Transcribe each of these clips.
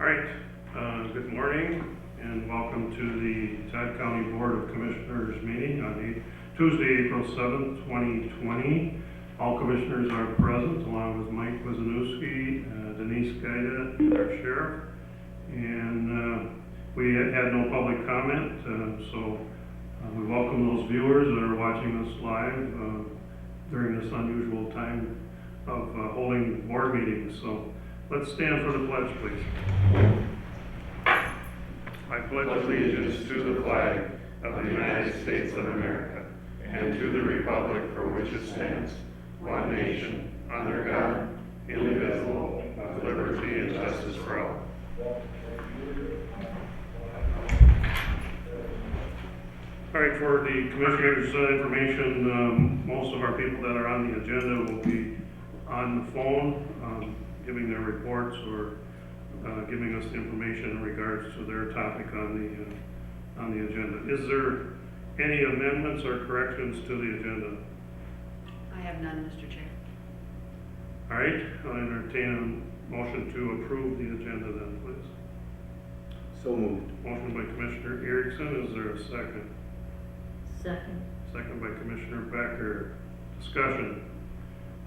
All right, good morning and welcome to the Todd County Board of Commissioners meeting on Tuesday, April 7th, 2020. All commissioners are present along with Mike Wizanowski, Denise Gaida, our sheriff, and we had no public comment, so we welcome those viewers that are watching us live during this unusual time of holding board meetings. So let's stand for the pledge, please. I pledge allegiance to the flag of the United States of America and to the republic for which it stands, one nation, under God, indivisible, with liberty and justice for all. All right, for the commissioners' information, most of our people that are on the agenda will be on the phone, giving their reports or giving us the information in regards to their topic on the agenda. Is there any amendments or corrections to the agenda? I have none, Mr. Chair. All right, I'll entertain a motion to approve the agenda then, please. So moved. Motion by Commissioner Erickson, is there a second? Second. Second by Commissioner Becker. Discussion.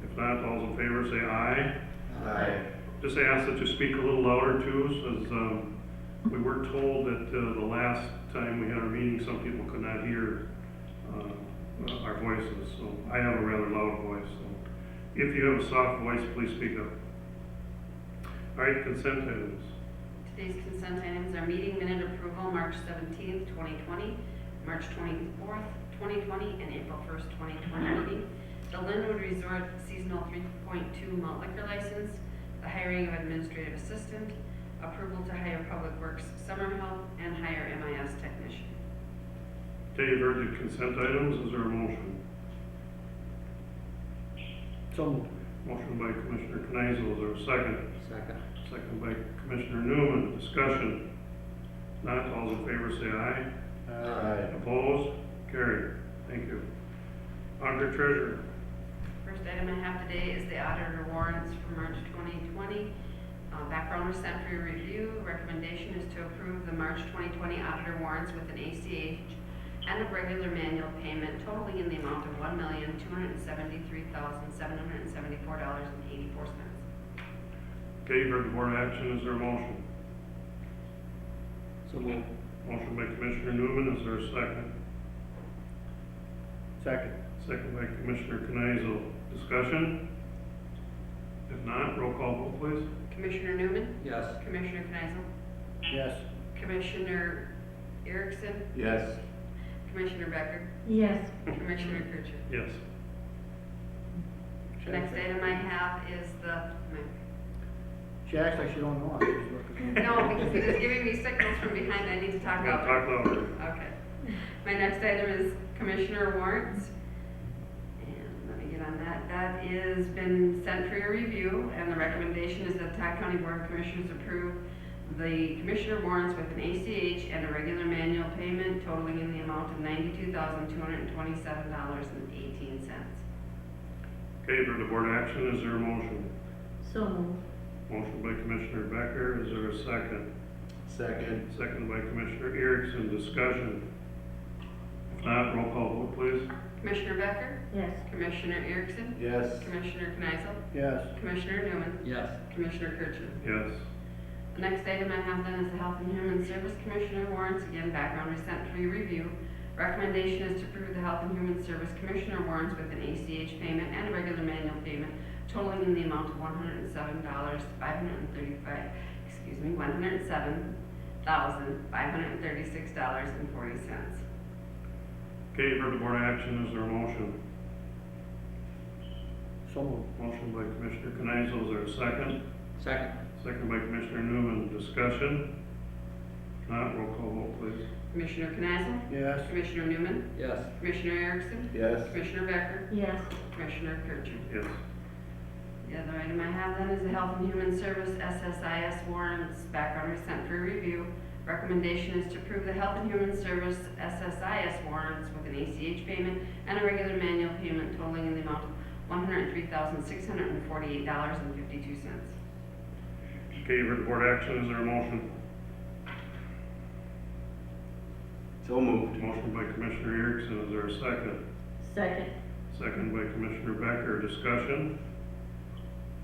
If not, all those in favor say aye. Aye. Just ask that you speak a little louder too, as we were told that the last time we had our meeting, some people could not hear our voices. So I have a rather loud voice. So if you have a soft voice, please speak up. All right, consent items. Today's consent items are meeting minute approval, March 17th, 2020, March 24th, 2020, and April 1st, 2020 meeting. The Linwood Resort Seasonal 3.2 Malt Liquor License, the hiring of administrative assistant, approval to hire public works summer help, and hire MIS technician. Okay, you've heard the consent items. Is there a motion? So moved. Motion by Commissioner Kneisel. Is there a second? Second. Second by Commissioner Newman. Discussion. Not all those in favor say aye. Aye. Opposed? Carried. Thank you. Auditor Treasurer. First item I have today is the auditor warrants for March 2020. Background was sent for your review. Recommendation is to approve the March 2020 auditor warrants with an ACH and a regular manual payment totaling in the amount of $1,273,774.84. Okay, you've heard the board action. Is there a motion? So moved. Motion by Commissioner Newman. Is there a second? Second. Second by Commissioner Kneisel. Discussion? If not, roll call vote, please. Commissioner Newman? Yes. Commissioner Kneisel? Yes. Commissioner Erickson? Yes. Commissioner Becker? Yes. Commissioner Kircher? Yes. The next item I have is the, She acts like she don't know. no, because it is giving me signals from behind, I need to talk Yeah, about. talk louder. Okay. My next item is Commissioner warrants. And let me get on that. That is been sent for your review, and the recommendation is that the Todd County Board of Commissioners approve the Commissioner warrants with an ACH and a regular manual payment totaling in the amount of $92,227.18. Okay, you've heard the board action. Is there a motion? So moved. Motion by Commissioner Becker. Is there a second? Second. Second by Commissioner Erickson. Discussion? If not, roll call vote, please. Commissioner Becker? Yes. Commissioner Erickson? Yes. Commissioner Kneisel? Yes. Commissioner Newman? Yes. Commissioner Kircher? Yes. The next item I have then is the Health and Human Service Commissioner warrants. Again, background was sent for your review. Recommendation is to approve the Health and Human Service Commissioner warrants with an ACH payment and a regular manual payment totaling in the amount of $107,536.40. Okay, you've heard the board action. Is there a motion? So moved. Motion by Commissioner Kneisel. Is there a second? Second. Second by Commissioner Newman. Discussion? If not, roll call vote, please. Commissioner Kneisel? Yes. Commissioner Newman? Yes. Commissioner Erickson? Yes. Commissioner Becker? Yes. Commissioner Kircher? Yes. The other item I have then is the Health and Human Service SSIS warrants. Background was sent for review. Recommendation is to approve the Health and Human Service SSIS warrants with an ACH payment and a regular manual payment totaling in the amount of $103,648.52. Okay, you've heard the board action, is there a motion? So moved. Motion by Commissioner Erickson, is there a second? Second. Second by Commissioner Becker, discussion?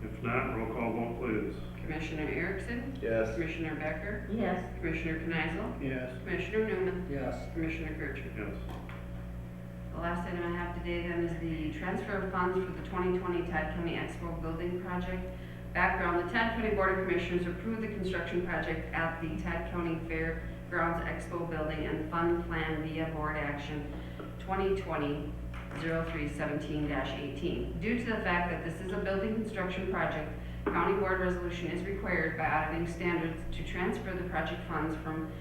If not, roll call vote please. Commissioner Erickson, Yes. Commissioner Becker, Yes. Commissioner Kneisel, Yes. Commissioner Newman, Yes. Commissioner Kirchner. Yes. The last item I have today then is the transfer of funds for the 2020 Todd County Expo Building Project. Background, the Todd County Board of Commissioners approved the construction project at the Todd County Fairgrounds Expo Building and Fund Plan via Board Action 2020-0317-18. Due to the fact that this is a building construction project, County Board resolution is required by auditing standards to transfer the project funds from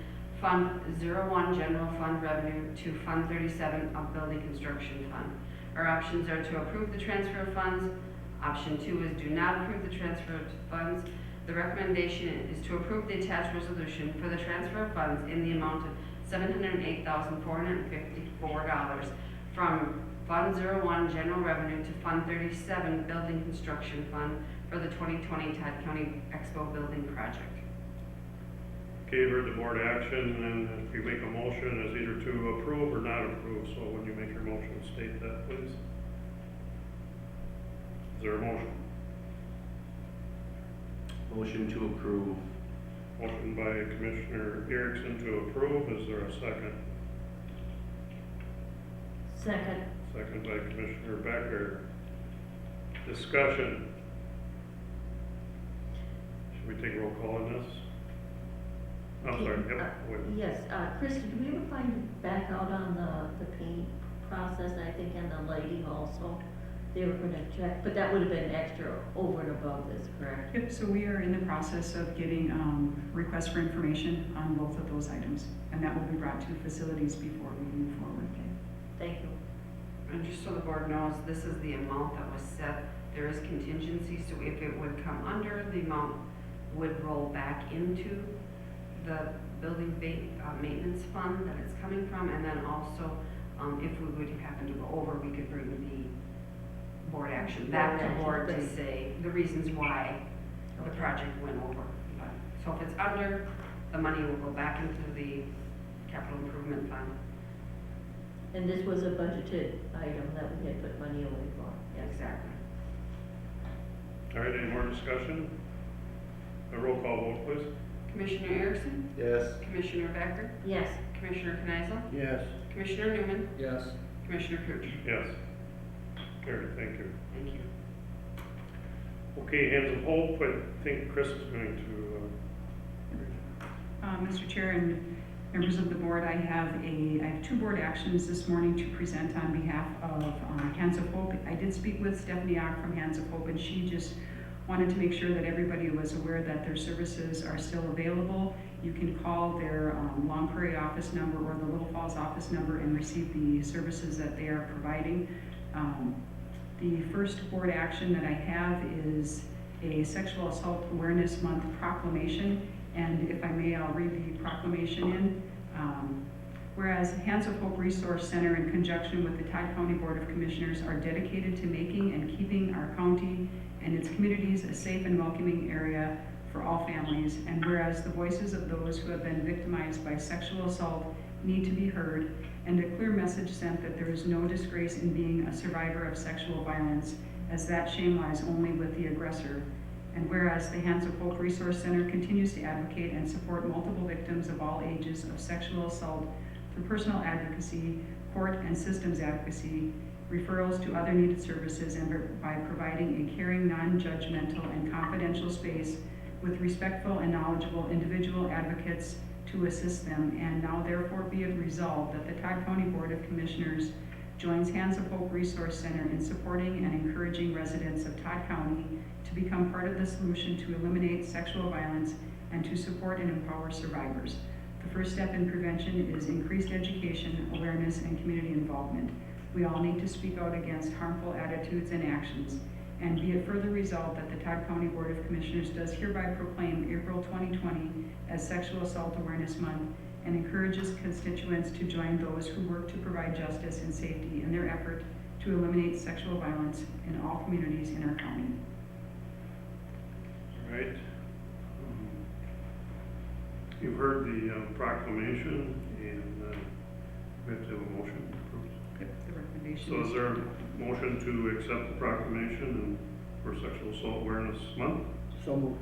Fund 01 General Fund Revenue to Fund 37 of Building Construction Fund. Our options are to approve the transfer of funds. Option 2 is do not approve the transfer of funds. The recommendation is to approve the attached resolution for the transfer of funds in the amount of $708,454 from Fund 01 General Revenue to Fund 37 Building Construction Fund for the 2020 Todd County Expo Building Project. Okay, you've heard the board action, and if you make a motion, it's either to approve or not approve, so when you make your motion, state that please. Is there a motion? Motion to approve. Motion by Commissioner Erickson to approve, is there a second? Second. Second by Commissioner Becker. Discussion. Should we take a roll call on this? I'm sorry, yep, wait. Yes, Krista, do we ever find back out on the paint process, I think, and the lighting also? They were gonna check, but that would have been extra over and above this, correct? Yep, so we are in the process of getting requests for information on both of those items, and that will be brought to facilities before we move forward. Thank you. And just so the board knows, this is the amount that was set. There is contingency, so if it would come under, the amount would roll back into the building maintenance fund that it's coming from, and then also, if we would happen to go over, we could bring the board action back to board to say the reasons why the project went over. So if it's under, the money will go back into the capital improvement fund. And this was a budgeted item that we had put money away for, yes. Exactly. All right, any more discussion? A roll call vote please. Commissioner Erickson, Yes. Commissioner Becker, Yes. Commissioner Kneisel, Yes. Commissioner Newman, Yes. Commissioner Kirchner. Yes. Carried, thank you. Thank you. Okay, Hands of Hope, I think Chris is going to, Mr. Chair and members of the board, I have two board actions this morning to present on behalf of Hands of Hope. I did speak with Stephanie Ock from Hands of Hope, and she just wanted to make sure that everybody was aware that their services are still available. You can call their Long Prairie office number or the Little Falls office number and receive the services that they are providing. The first board action that I have is a Sexual Assault Awareness Month proclamation, and if I may, I'll read the proclamation in. Whereas Hands of Hope Resource Center, in conjunction with the Todd County Board of Commissioners, are dedicated to making and keeping our county and its communities a safe and welcoming area for all families, and whereas the voices of those who have been victimized by sexual assault need to be heard, and a clear message sent that there is no disgrace in being a survivor of sexual violence, as that shame lies only with the aggressor. And whereas the Hands of Hope Resource Center continues to advocate and support multiple victims of all ages of sexual assault through personal advocacy, court and systems advocacy, referrals to other needed services, and by providing a caring, non-judgmental, and confidential space with respectful and knowledgeable individual advocates to assist them. And now therefore be it resolved that the Todd County Board of Commissioners joins Hands of Hope Resource Center in supporting and encouraging residents of Todd County to become part of the solution to eliminate sexual violence and to support and empower survivors. The first step in prevention is increased education, awareness, and community involvement. We all need to speak out against harmful attitudes and actions. And be it further resolved that the Todd County Board of Commissioners does hereby proclaim April 2020 as Sexual Assault Awareness Month and encourages constituents to join those who work to provide justice and safety in their effort to eliminate sexual violence in all communities in our county. all right. You've heard the proclamation, and we have to have a motion. Yep, the recommendation So is there a motion to accept the proclamation and for Sexual Assault Awareness Month? So moved.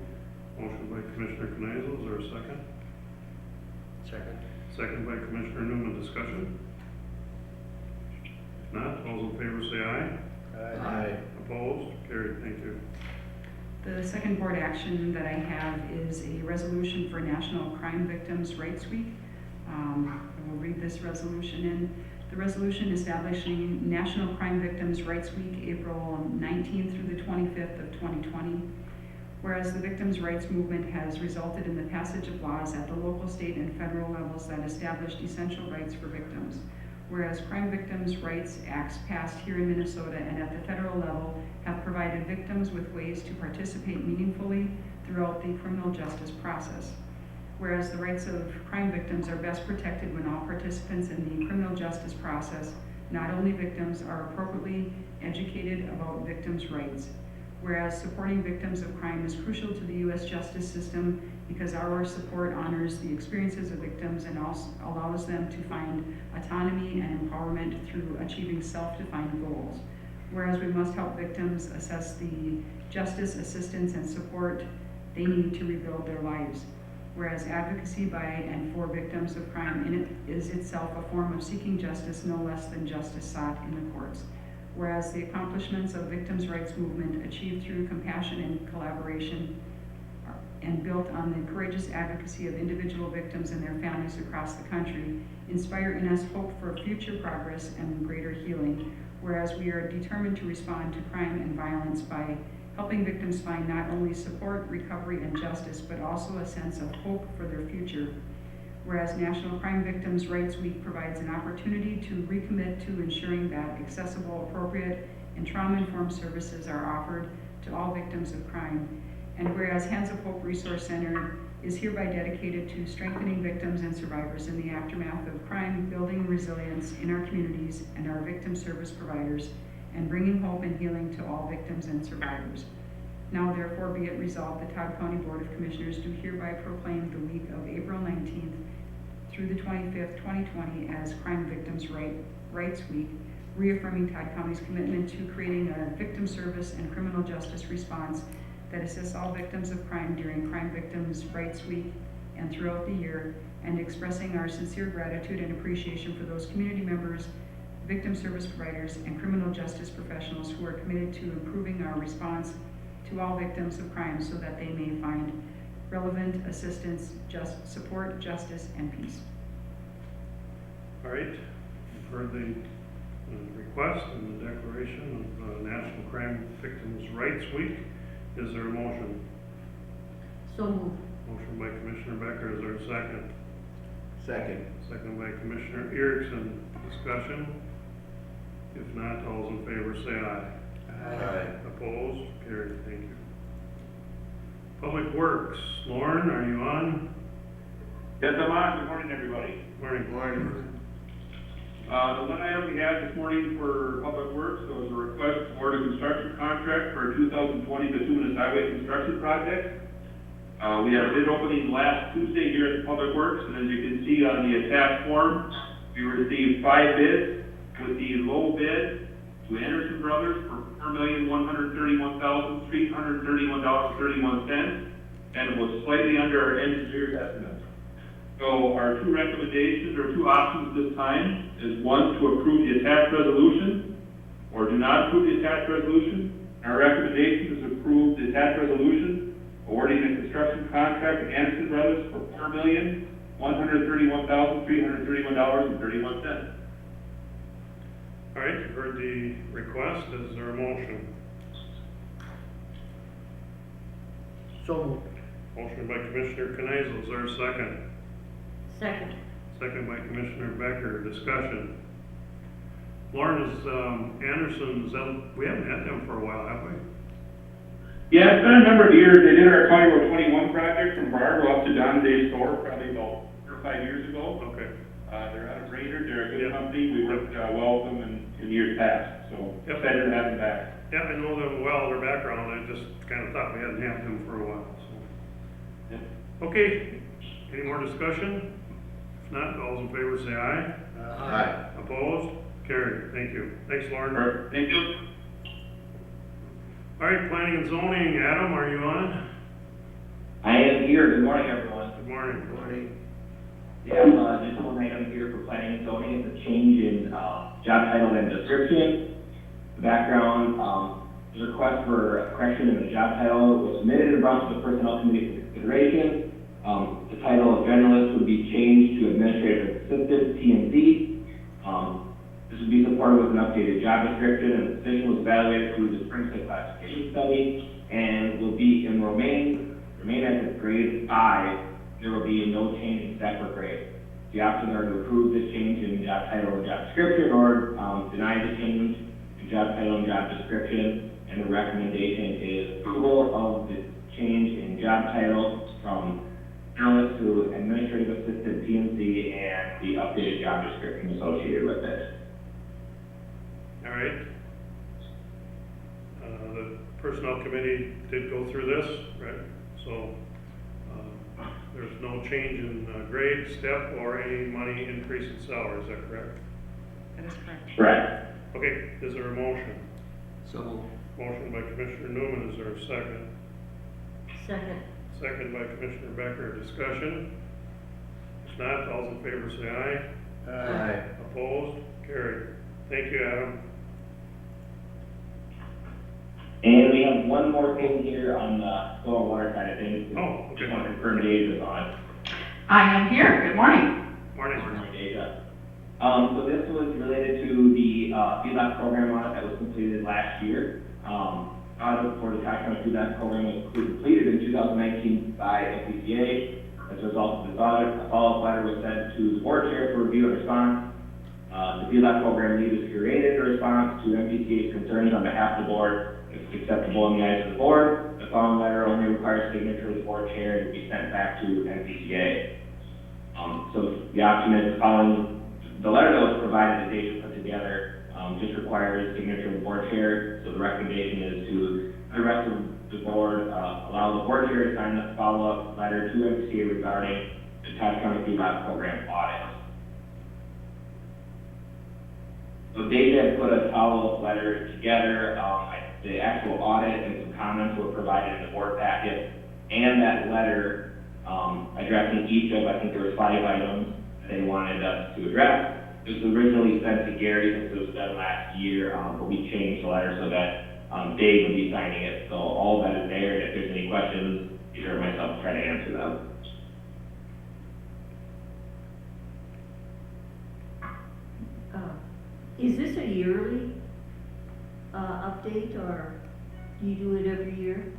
Motion by Commissioner Kneisel, is there a second? Second. Second by Commissioner Newman, discussion? If not, all those in favor say aye. Aye. Opposed? Carried, thank you. The second board action that I have is a resolution for National Crime Victims' Rights Week. I will read this resolution in. The resolution establishing National Crime Victims' Rights Week, April 19th through the 25th of 2020. Whereas the victims' rights movement has resulted in the passage of laws at the local, state, and federal levels that established essential rights for victims. Whereas Crime Victims' Rights Acts passed here in Minnesota and at the federal level have provided victims with ways to participate meaningfully throughout the criminal justice process. Whereas the rights of crime victims are best protected when all participants in the criminal justice process, not only victims, are appropriately educated about victims' rights. Whereas supporting victims of crime is crucial to the U.S. justice system because our support honors the experiences of victims and also allows them to find autonomy and empowerment through achieving self-defined goals. Whereas we must help victims assess the justice, assistance, and support they need to rebuild their lives. Whereas advocacy by and for victims of crime in it is itself a form of seeking justice no less than justice sought in the courts. Whereas the accomplishments of victims' rights movement achieved through compassion and collaboration and built on the courageous advocacy of individual victims and their families across the country inspire in us hope for future progress and greater healing. Whereas we are determined to respond to crime and violence by helping victims find not only support, recovery, and justice, but also a sense of hope for their future. Whereas National Crime Victims' Rights Week provides an opportunity to recommit to ensuring that accessible, appropriate, and trauma-informed services are offered to all victims of crime. And whereas Hands of Hope Resource Center is hereby dedicated to strengthening victims and survivors in the aftermath of crime, building resilience in our communities and our victim service providers, and bringing hope and healing to all victims and survivors. Now therefore be it resolved, the Todd County Board of Commissioners do hereby proclaim the week of April 19th through the 25th, 2020 as Crime Victims' Rights Week, reaffirming Todd County's commitment to creating a victim service and criminal justice response that assists all victims of crime during Crime Victims' Rights Week and throughout the year, and expressing our sincere gratitude and appreciation for those community members, victim service providers, and criminal justice professionals who are committed to improving our response to all victims of crime so that they may find relevant assistance, support, justice, and peace. All right, you've heard the request and the declaration of National Crime Victims' Rights Week. Is there a motion? So moved. Motion by Commissioner Becker, is there a second? Second. Second by Commissioner Erickson. Discussion? If not, all those in favor say aye. Aye. Opposed? Carried, thank you. Public Works, Lauren, are you on? Yes, I'm on. Good morning, everybody. Morning. Morning. The one item we had this morning for Public Works was a request for a construction contract for a 2020 bituminous highway construction project. We had a bid opening last Tuesday here at Public Works, and as you can see on the attached form, we received 5 bids, with the low bid to Anderson Brothers for $4,131,331.31, and it was slightly under our engineer's estimate. So our 2 recommendations, or 2 options this time, is 1, to approve the attached resolution, or do not approve the attached resolution. Our recommendation is approve the attached resolution, awarding the construction contract to Anderson Brothers for $4,131,331.31. All right, you've heard the request. Is there a motion? So moved. Motion by Commissioner Kneisel, is there a second? Second. Second by Commissioner Becker. Discussion. Lauren, is Anderson, we haven't had them for a while, have we? Yeah, it's been a number of years. They did our County Road 21 project from Bargo up to Don Day's store probably about 4 or 5 years ago. Okay. They're out of Brainerd. They're a good Yep. company. We worked well with them in years past, so Yep. excited to have them back. Yeah, I know them well, their background. I just kind of thought we hadn't had them for a while, so. Yep. Okay, Any more discussion? If not, all those in favor say aye. Aye. Opposed? Carried. Thank you. Thanks, Lauren. Perfect. Thank you. All right, planning and zoning, Adam, are you on? I am here. Good morning, everyone. Good morning. Good morning. Yeah, just one item here for planning and zoning is a change in job title and description. The background, the request for a correction in the job title was submitted and brought to the personnel committee for consideration. The title of generalist would be changed to administrative assistant, P&Z. This would be supported with an updated job description, and the position was evaluated through the spring state classification study and will be in remain as a grade 5. There will be no change in separate grade. The options are to approve this change in job title and job description, or deny the change in job title and job description. And the recommendation is approval of the change in job title from analyst to administrative assistant, P&Z, and the updated job description associated with it. All right. The personnel committee did go through this, right? So, there's no change in grade, step, or any money increase in salary, is that correct? That is correct. Correct. Okay, is there a motion? So moved. Motion by Commissioner Newman, is there a second? Second. Second by Commissioner Becker, discussion? If not, all those in favor say aye. Aye. Opposed? Carried. Thank you, Adam. And we have one more thing here on the soil and water side of things. Oh, okay. Just want to confirm Dave is on. I am here. Good morning. Morning. Data. So this was related to the feedlot program audit that was completed last year. Audit for the Todd County feedlot program was completed in 2019 by NPCA. As a result of this audit, a follow-up letter was sent to the board chair for review and response. The feedlot program lead has curated a response to NPCA's concerns on behalf of the board. If it's acceptable in the eyes of the board, the following letter only requires signature of the board chair to be sent back to NPCA. So the option is following the letter that was provided that Dave put together just requires signature of the board chair. So the recommendation is to the rest of the board allow the board chair to sign the follow-up letter to NPCA regarding the Todd County feedlot program audit. So Dave had put a follow-up letter together. The actual audit and some comments were provided in the board packet, and that letter addressing each of, I think there were 5 items that they wanted us to address. This was originally sent to Gary since it was done last year, but we changed the letter so that Dave would be signing it. So all that is there, and if there's any questions, either myself will try to answer them. Is this a yearly update, or do you do it every year?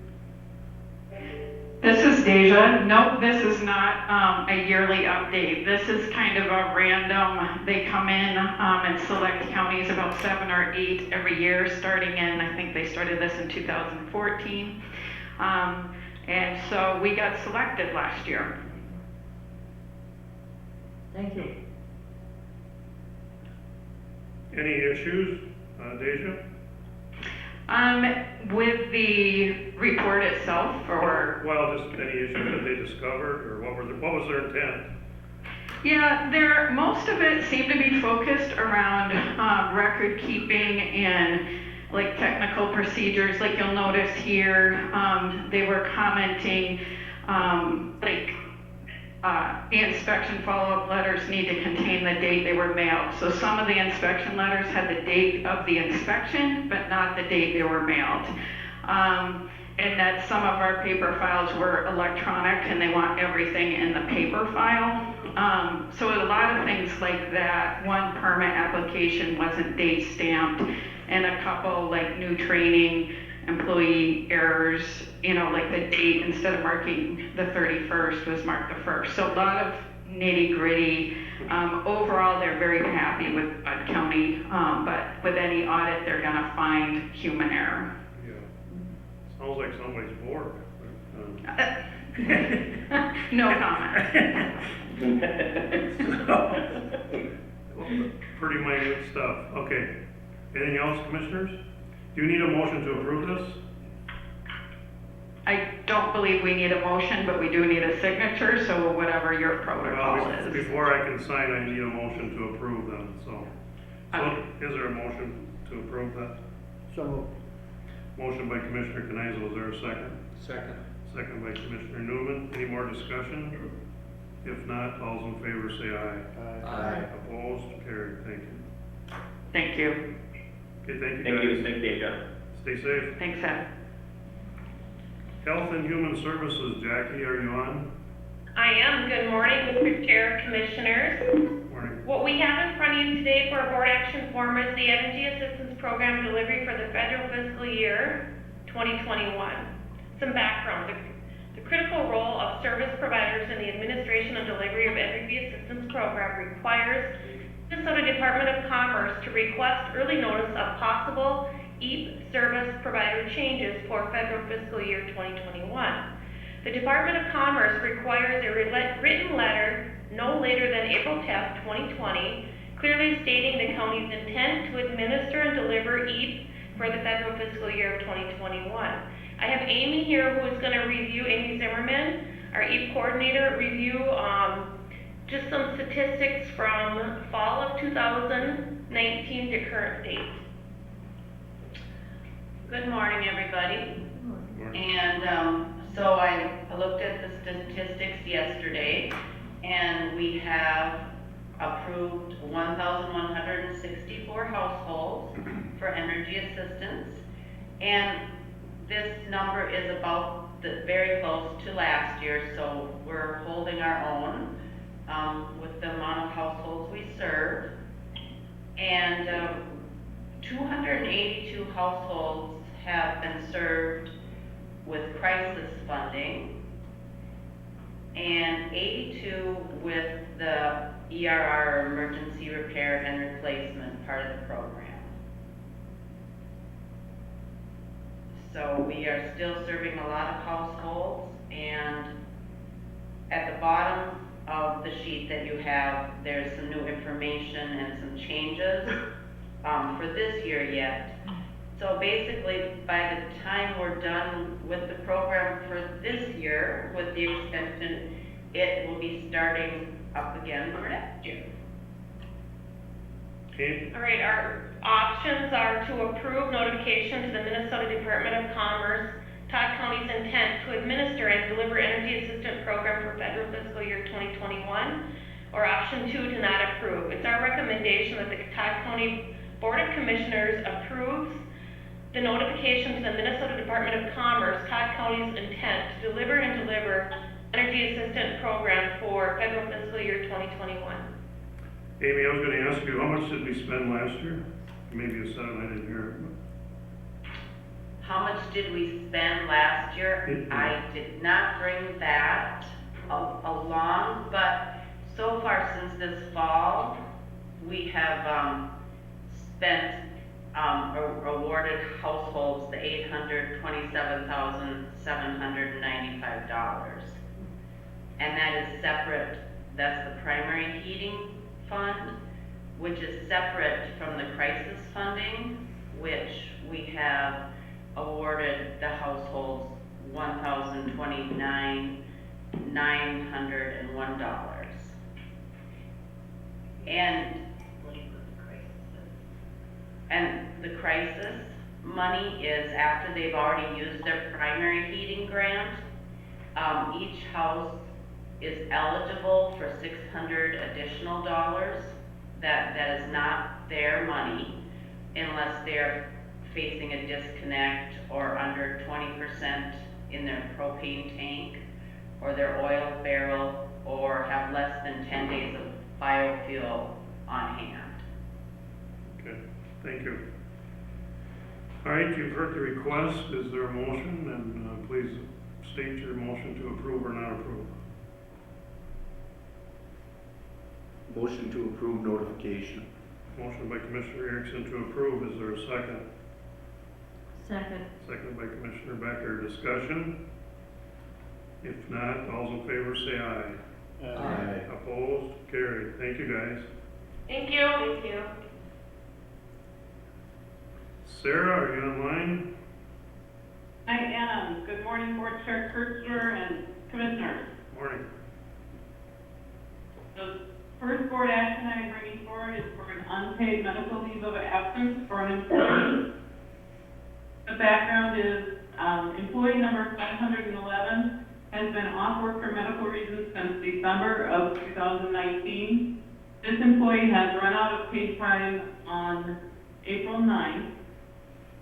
This is Deja. No, this is not a yearly update. This is kind of a random, they come in and select counties, about 7 or 8 every year, starting in, I think they started this in 2014. And so we got selected last year. Thank you. Any issues, Deja? With the report itself, or? Well, just any issues that they discovered, or what was their intent? Yeah, most of it seemed to be focused around record keeping and like technical procedures. Like you'll notice here, they were commenting the inspection follow-up letters need to contain the date they were mailed. So some of the inspection letters had the date of the inspection, but not the date they were mailed. And that some of our paper files were electronic and they want everything in the paper file. So a lot of things like that. One permit application wasn't date stamped, and a couple like new training, employee errors, like the date, instead of marking the 31st, was marked the 1st. So a lot of nitty gritty. Overall, they're very happy with Todd County, but with any audit, they're gonna find human error. Yeah. Sounds like somebody's bored. No comment. Pretty minute stuff. Okay. Anything else, commissioners? Do you need a motion to approve this? I don't believe we need a motion, but we do need a signature, so whatever your protocol Well, is. before I can sign, I need a motion to approve them, so. Okay. Is there a motion to approve that? So moved. Motion by Commissioner Kenizel, is there a second? Second. Second by Commissioner Newman. Any more discussion? If not, all's in favor say aye. Aye. Opposed? Carried. Thank you. Thank you. Okay, thank you Thank you, guys. thank you, John. Stay safe. Thanks, Ed. Health and Human Services, Jackie, are you on? I am. Good morning, Mr. Chair, Commissioners. Morning. What we have in front of you today for a board action form is the Energy Assistance Program delivery for the federal fiscal year 2021. Some background. The critical role of service providers in the administration and delivery of Energy Assistance Program requires the Minnesota Department of Commerce to request early notice of possible EAP service provider changes for federal fiscal year 2021. The Department of Commerce requires a written letter no later than April 10th, 2020, clearly stating the county's intent to administer and deliver EAP for the federal fiscal year of 2021. I have Amy here who is going to review, Amy Zimmerman, our EAP coordinator, review just some statistics from fall of 2019 to current date. Good morning, everybody. Morning. And so I looked at the statistics yesterday, and we have approved 1,164 households for energy assistance. And this number is about very close to last year, so we're holding our own with the amount of households we serve. And 282 households have been served with crisis funding, and 82 with the ERR, emergency repair and replacement part of the program. So we are still serving a lot of households, and at the bottom of the sheet that you have, there's some new information and some changes for this year yet. So basically, by the time we're done with the program for this year, with the extension, it will be starting up again for next year. Okay, All right, our options are to approve notification to the Minnesota Department of Commerce, Todd County's intent to administer and deliver energy assistance program for federal fiscal year 2021, or option 2, to not approve. It's our recommendation that the Todd County Board of Commissioners approves the notification to the Minnesota Department of Commerce, Todd County's intent to deliver energy assistance program for federal fiscal year 2021. Amy, I was gonna ask you, how much did we spend last year? Maybe you said it, I didn't hear it. How much did we spend last year? I did not bring that along, but so far since this fall, we have spent, awarded households the $827,795. And that is separate, that's the primary heating fund, which is separate from the crisis funding, which we have awarded the households $1,029,901. And the crisis money is after they've already used their primary heating grant. Each house is eligible for $600 additional dollars. That is not their money unless they're facing a disconnect or under 20% in their propane tank or their oil barrel, or have less than 10 days of biofuel on hand. Okay, thank you. All right, you've heard the request. Is there a motion? And please state your motion to approve or not approve. Motion to approve notification. Motion by Commissioner Erickson to approve. Is there a second? Second. Second by Commissioner Becker. Discussion? If not, all's in favor say aye. Aye. Opposed? Carried. Thank you, guys. Thank you. Thank you. Sarah, are you online? Hi, Anna. Good morning, Board Chair Kurtzler and Commissioners. Morning. The first board action I'm bringing forward is for an unpaid medical leave of absence for an employee. The background is, employee number 511 has been off work for medical reasons since December of 2019. This employee has run out of paid time on April 9th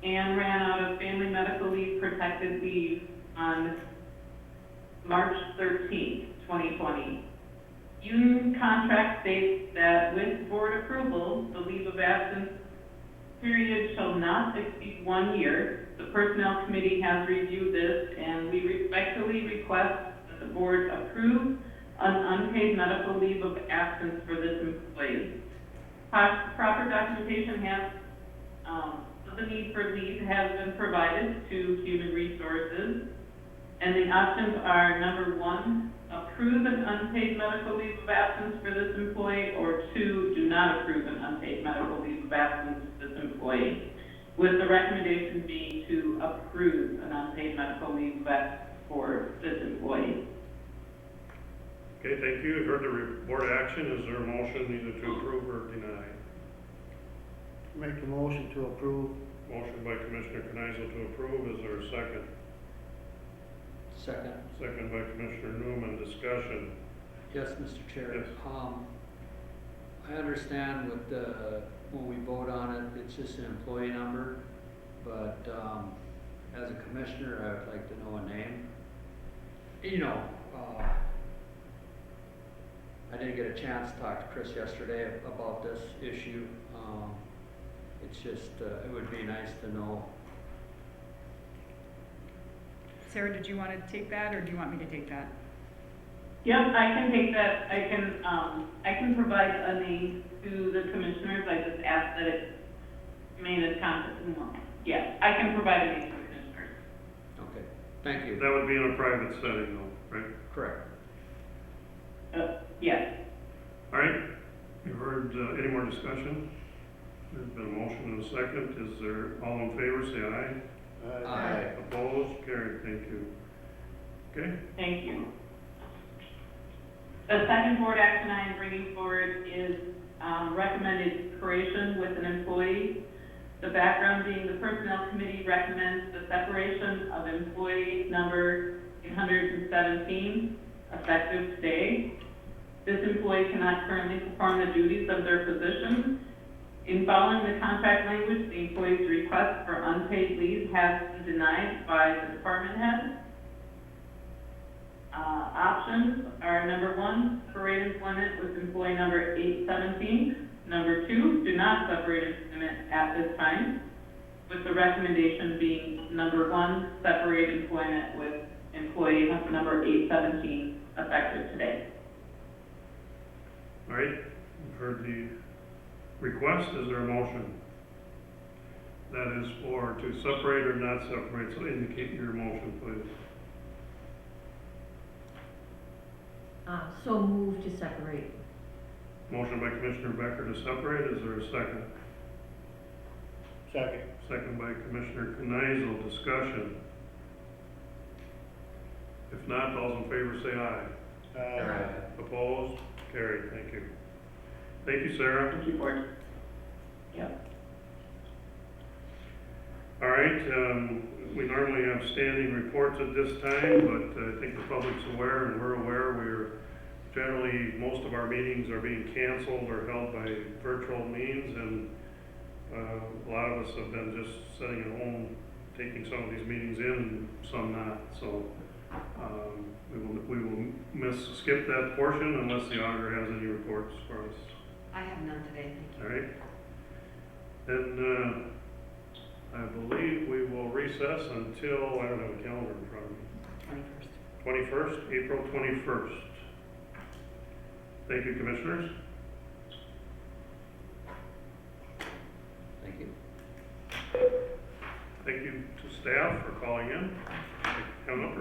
and ran out of family medical leave protected leave on March 13th, 2020. Union contract states that with board approval, the leave of absence period shall not exceed 1 year. The Personnel Committee has reviewed this, and we respectfully request that the board approve an unpaid medical leave of absence for this employee. Proper documentation has, of the need for leave has been provided to Human Resources, and the options are, number 1, approve an unpaid medical leave of absence for this employee, or 2, do not approve an unpaid medical leave of absence for this employee, with the recommendation being to approve an unpaid medical leave of absence for this employee. Okay, thank you. You've heard the board action. Is there a motion either to approve or deny? Make the motion to approve. Motion by Commissioner Kneisel to approve. Is there a second? Second. Second by Commissioner Newman. Discussion. Yes, Mr. Chair. Yes. I understand with the, when we vote on it, it's just an employee number, but, as a commissioner, I would like to know a name. You know, I didn't get a chance to talk to Chris yesterday about this issue. It's just, it would be nice to know. Sarah, did you want to take that, or do you want me to take that? Yep, I can take that. I can provide a name to the commissioners. I just ask that it's made as confidential. Yes, I can provide a name to the commissioners. Okay, thank you. That would be in a private setting though, right? Correct. Yes. All right. You've heard, any more discussion? There's been a motion and a second. Is there, all in favor, say aye. Aye. Opposed? Carried. Thank you. Okay? Thank you. The second board action I am bringing forward is recommended separation with an employee. The background being the Personnel Committee recommends the separation of employee number 817, effective today. This employee cannot currently perform the duties of their position. In following the contract language, the employee's request for unpaid leave has been denied by the department head. Options are, number 1, separate employment with employee number 817. Number 2, do not separate employment at this time, with the recommendation being, number 1, separate employment with employee number 817, effective today. All right. You've heard the request. Is there a motion? That is for to separate or not separate, so indicate your motion, please. So move to separate. Motion by Commissioner Becker to separate. Is there a second? Second. Second by Commissioner Kneisel. Discussion. If not, all in favor say aye. Opposed? Carried. Thank you. Thank you, Sarah. Thank you, Board. Yep. All right, we normally have standing reports at this time, but I think the public's aware and we're aware generally, most of our meetings are being canceled or held by virtual means, and a lot of us have been just sitting at home, taking some of these meetings in and some not, so we will skip that portion unless the auditor has any reports for us. I have none today, thank you. All right. Then, I believe we will recess until, I don't have a calendar in front of me. 21st. 21st, April 21st. Thank you, Commissioners. Thank you. Thank you to staff for calling in. Coming up